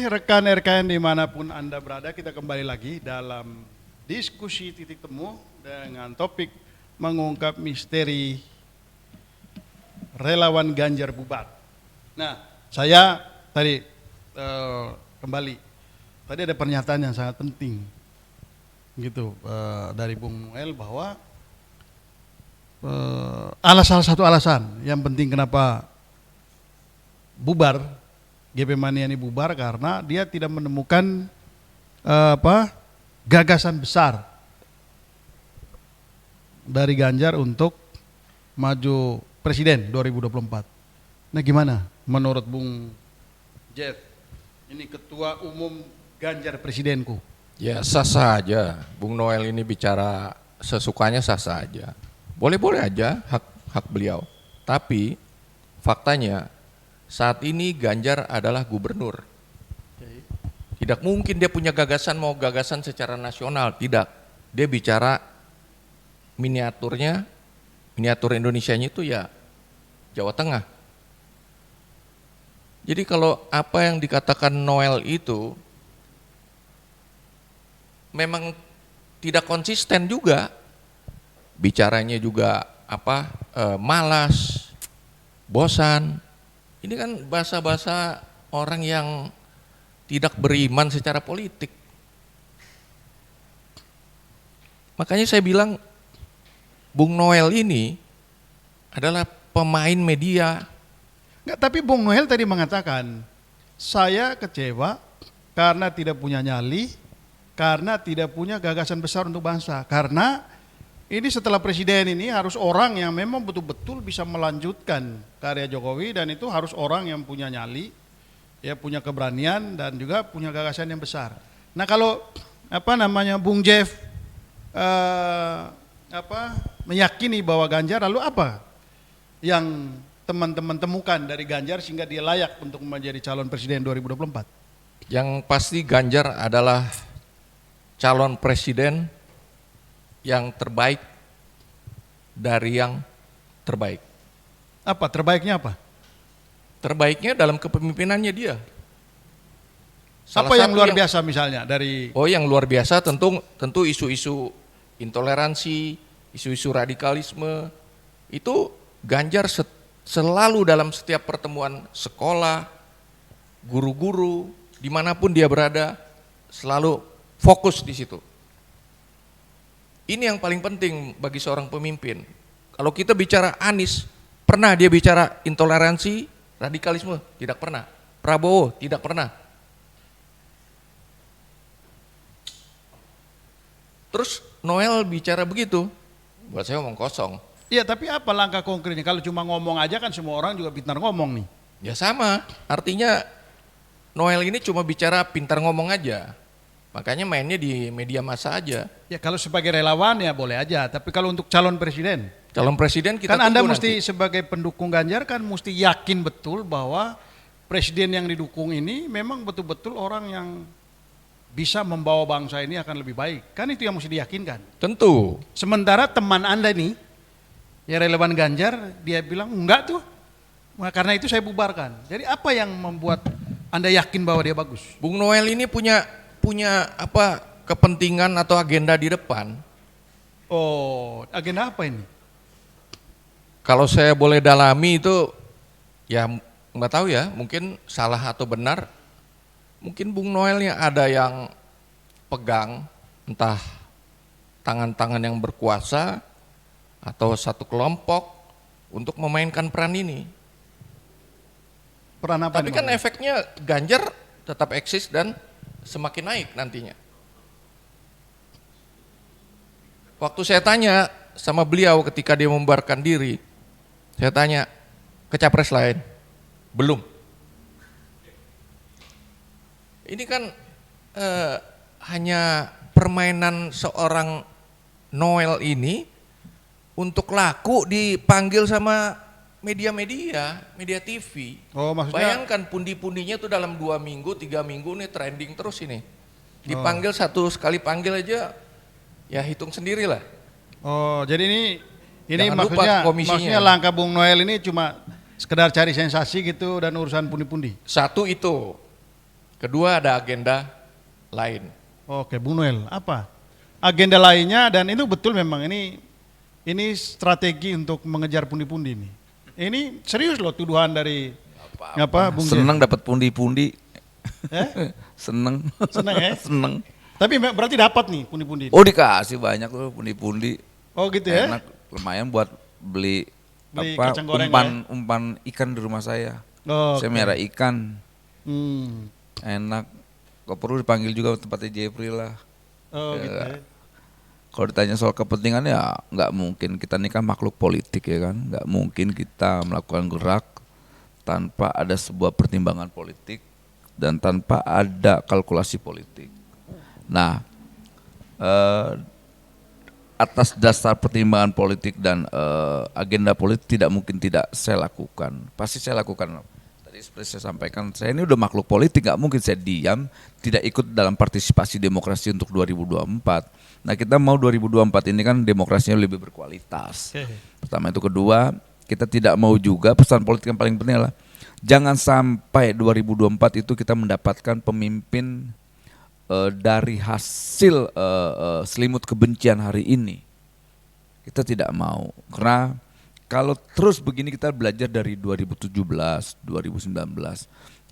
rekan RKN dimanapun Anda berada, kita kembali lagi dalam diskusi titik temu dengan topik mengungkap misteri relawan Ganjar bubar. Nah, saya tadi kembali, tadi ada pernyataan yang sangat penting gitu dari Bung Noel bahwa salah satu alasan yang penting kenapa bubar GP Mania ini bubar karena dia tidak menemukan gagasan besar dari Ganjar untuk maju presiden 2024. Nah, gimana menurut Bung Jeff, ini ketua umum Ganjar presidenku? Ya sah-sah aja, Bung Noel ini bicara sesukanya sah-sah aja. Boleh-boleh aja hak beliau. Tapi faktanya saat ini Ganjar adalah gubernur. Tidak mungkin dia punya gagasan mau gagasan secara nasional, tidak. Dia bicara miniaturnya, miniatur Indonesianya itu ya Jawa Tengah. Jadi kalau apa yang dikatakan Noel itu memang tidak konsisten juga, bicaranya juga malas, bosan. Ini kan bahasa-bahasa orang yang tidak beriman secara politik. Makanya saya bilang Bung Noel ini adalah pemain media. Enggak, tapi Bung Noel tadi mengatakan, saya kecewa karena tidak punya nyali, karena tidak punya gagasan besar untuk bangsa. Karena ini setelah presiden ini harus orang yang memang betul-betul bisa melanjutkan karya Jokowi, dan itu harus orang yang punya nyali, ya punya keberanian dan juga punya gagasan yang besar. Nah, kalau Bung Jeff meyakini bahwa Ganjar, lalu apa yang teman-teman temukan dari Ganjar sehingga dia layak untuk menjadi calon presiden 2024? Yang pasti Ganjar adalah calon presiden yang terbaik dari yang terbaik. Apa terbaiknya apa? Terbaiknya dalam kepemimpinannya dia. Apa yang luar biasa misalnya dari? Oh, yang luar biasa tentu isu-isu intoleransi, isu-isu radikalisme itu Ganjar selalu dalam setiap pertemuan sekolah, guru-guru, dimanapun dia berada, selalu fokus di situ. Ini yang paling penting bagi seorang pemimpin. Kalau kita bicara Anies, pernah dia bicara intoleransi, radikalisme? Tidak pernah. Prabowo? Tidak pernah. Terus Noel bicara begitu, buat saya omong kosong. Iya, tapi apa langkah konkretnya? Kalau cuma ngomong aja kan semua orang juga pintar ngomong nih. Ya sama, artinya Noel ini cuma bicara pintar ngomong aja. Makanya mainnya di media massa aja. Ya kalau sebagai relawan ya boleh aja, tapi kalau untuk calon presiden? Calon presiden kita kan Anda tunggu mesti nanti. Sebagai pendukung Ganjar kan mesti yakin betul bahwa presiden yang didukung ini memang betul-betul orang yang bisa membawa bangsa ini akan lebih baik. Kan itu yang mesti diyakinkan. Tentu. Sementara teman Anda nih, ya relawan Ganjar, dia bilang enggak tuh. Nah, karena itu saya bubarkan. Jadi apa yang membuat Anda yakin bahwa dia bagus? Bung Noel ini punya kepentingan atau agenda di depan. Oh, agenda apa ini? Kalau saya boleh dalami itu, ya nggak tahu ya, mungkin salah atau benar. Mungkin Bung Noelnya ada yang pegang, entah tangan-tangan yang berkuasa atau satu kelompok untuk memainkan peran ini. Peran apa? Tapi kan efeknya Ganjar tetap eksis dan semakin naik nantinya. Waktu saya tanya sama beliau ketika dia membubarkan diri, saya tanya, ke capres lain? Belum. Ini kan hanya permainan seorang Noel ini untuk laku dipanggil sama media-media, media TV. Oh, maksudnya? Bayangkan pundi-pundinya tuh dalam 2 minggu, 3 minggu nih trending terus ini. Dipanggil satu sekali panggil aja, ya hitung sendirilah. Oh, jadi ini Jangan lupa maksudnya langkah Bung Noel ini cuma sekedar cari sensasi gitu dan urusan pundi-pundi. Satu itu. Kedua ada agenda lain. Oke, Bung Noel, apa agenda lainnya dan itu betul memang ini strategi untuk mengejar pundi-pundi ini. Ini serius loh tuduhan dari apa Bung Jay? Seneng dapat pundi-pundi. Seneng. Seneng ya? Seneng. Tapi berarti dapat nih pundi-pundi. Oh dikasih banyak tuh pundi-pundi. Oh gitu ya? Enak, lumayan buat beli kacang goreng umpan ikan di rumah saya. Oh, Saya merah ikan. Hmm. Enak. Kalau perlu dipanggil juga tempatnya Jeffrey lah. Oh gitu ya. Kalau ditanya soal kepentingan ya nggak mungkin, kita ini kan makhluk politik ya kan, nggak mungkin kita melakukan gerak tanpa ada sebuah pertimbangan politik dan tanpa ada kalkulasi politik. Nah, atas dasar pertimbangan politik dan agenda politik tidak mungkin tidak saya lakukan, pasti saya lakukan. Tadi seperti saya sampaikan, saya ini udah makhluk politik, nggak mungkin saya diam, tidak ikut dalam partisipasi demokrasi untuk 2024. Nah kita mau 2024 ini kan demokrasinya lebih berkualitas. Pertama itu, kedua kita tidak mau juga, pesan politik yang paling penting adalah jangan sampai 2024 itu kita mendapatkan pemimpin dari hasil selimut kebencian hari ini. Kita tidak mau, karena kalau terus begini kita belajar dari 2017, 2019,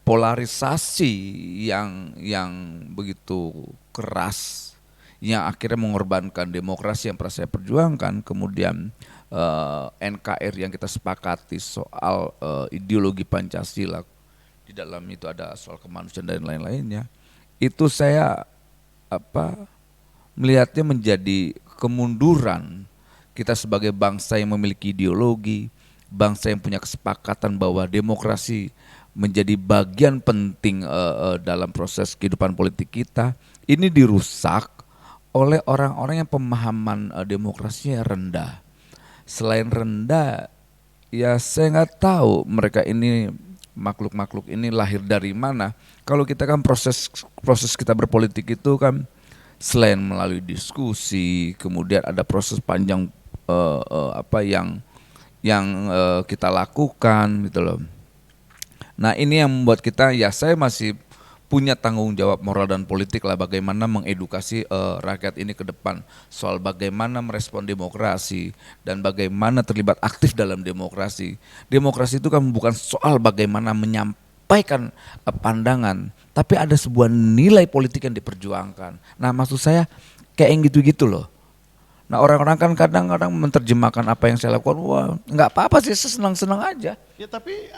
polarisasi yang begitu keras, yang akhirnya mengorbankan demokrasi yang pernah saya perjuangkan, kemudian NKR yang kita sepakati soal ideologi Pancasila, di dalam itu ada soal kemanusiaan dan lain-lainnya, itu saya melihatnya menjadi kemunduran kita sebagai bangsa yang memiliki ideologi, bangsa yang punya kesepakatan bahwa demokrasi menjadi bagian penting dalam proses kehidupan politik kita, ini dirusak oleh orang-orang yang pemahaman demokrasinya rendah. Selain rendah, ya saya nggak tahu mereka ini makhluk-makhluk ini lahir dari mana. Kalau kita kan proses kita berpolitik itu kan selain melalui diskusi, kemudian ada proses panjang yang kita lakukan gitu loh. Nah ini yang membuat kita, ya saya masih punya tanggung jawab moral dan politik lah, bagaimana mengedukasi rakyat ini ke depan soal bagaimana merespon demokrasi dan bagaimana terlibat aktif dalam demokrasi. Demokrasi itu kan bukan soal bagaimana menyampaikan pandangan, tapi ada sebuah nilai politik yang diperjuangkan. Nah maksud saya kayak yang gitu-gitu loh. Nah orang-orang kan kadang-kadang menerjemahkan apa yang saya lakukan, wah nggak apa-apa sih, saya senang-senang aja. Ya tapi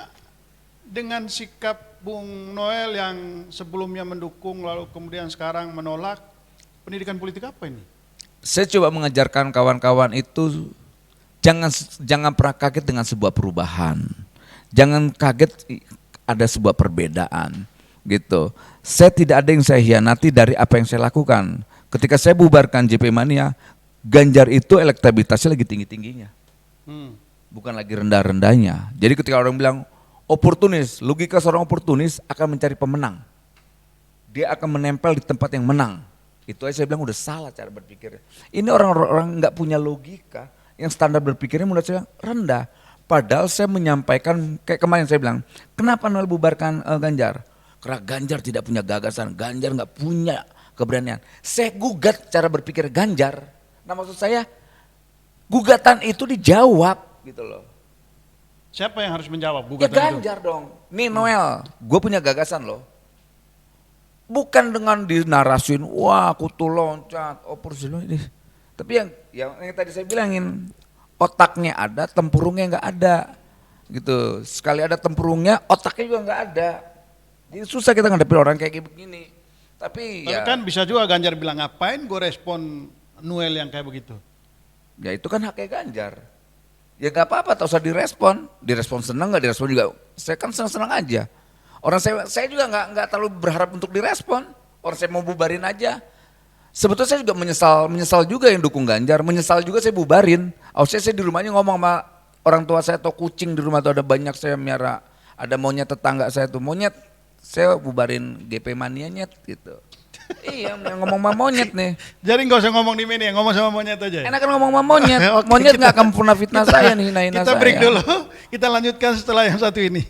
dengan sikap Bung Noel yang sebelumnya mendukung lalu kemudian sekarang menolak, pendidikan politik apa ini? Saya coba mengajarkan kawan-kawan itu jangan pernah kaget dengan sebuah perubahan, jangan kaget ada sebuah perbedaan gitu. Saya tidak ada yang saya hianati dari apa yang saya lakukan. Ketika saya bubarkan JP Mania, Ganjar itu elektabilitasnya lagi tinggi-tingginya, bukan lagi rendah-rendahnya. Jadi ketika orang bilang oportunis, logika seorang oportunis akan mencari pemenang. Dia akan menempel di tempat yang menang. Itu aja saya bilang udah salah cara berpikir. Ini orang-orang nggak punya logika, yang standar berpikirnya menurut saya rendah. Padahal saya menyampaikan, kayak kemarin saya bilang, kenapa Noel bubarkan Ganjar? Karena Ganjar tidak punya gagasan, Ganjar nggak punya keberanian. Saya gugat cara berpikir Ganjar. Nah maksud saya, gugatan itu dijawab gitu loh. Siapa yang harus menjawab Ya gugatan Ganjar itu? dong. Nih Noel, gue punya gagasan loh. Bukan dengan dinarasin, wah aku tuh loncat, oportunis ini. Tapi yang tadi saya bilangin, otaknya ada, tempurungnya nggak ada. Gitu. Sekali ada tempurungnya, otaknya juga nggak ada. Jadi susah kita ngadepin orang kayak begini. Tapi ya kan bisa juga Ganjar bilang, ngapain gue respon Noel yang kayak begitu? Ya itu kan haknya Ganjar. Ya nggak apa-apa, tak usah direspon senang nggak direspon juga. Saya kan senang-senang aja. Orang saya juga nggak terlalu berharap untuk direspon. Orang saya mau bubarin aja. Sebetulnya saya juga menyesal juga yang dukung Ganjar, menyesal juga saya bubarin. Saya di rumahnya ngomong sama orang tua saya, atau kucing di rumah tuh ada banyak saya miara, ada monyet tetangga saya tuh monyet, saya bubarin GP Mania nyet gitu. Iya, ngomong sama monyet nih. Jadi nggak usah ngomong di media, ngomong sama monyet aja. Enakan ngomong sama monyet. Oke, Monyet nggak akan pernah fitnah saya nih, hina-hina saya. Kita break dulu, kita lanjutkan setelah yang satu ini.